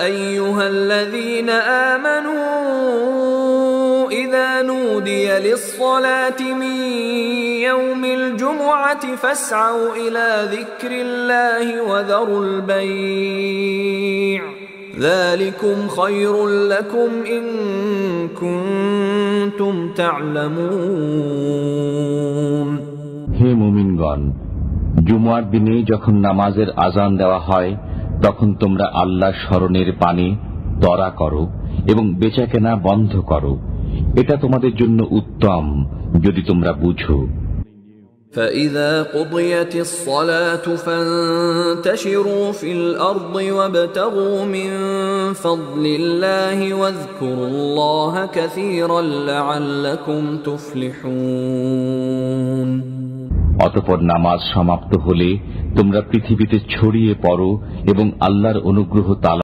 أيها الذين آمنوا إذا نودي للصلاة من يوم الجمعة فاسعوا إلى ذكر الله وذروا البيع ذلكم خير لكم إن كنتم تعلمون. হে মুমিনগণ, জুমার দিনে যখন নামাজের আজান দেওয়া হয় তখন তোমরা আল্লাহ স্মরণের পানে ত্বরা করো এবং বেচাকেনা বন্ধ করো, এটা তোমাদের জন্য উত্তম যদি তোমরা বুঝো। فإذا قضيت الصلاة فانتشروا في الأرض وابتغوا من فضل الله واذكروا الله كثيرا لعلكم تفلحون. অতঃপর নামাজ সমাপ্ত হলে তোমরা পৃথিবীতে ছড়িয়ে পড়ো এবং আল্লাহর অনুগ্রহ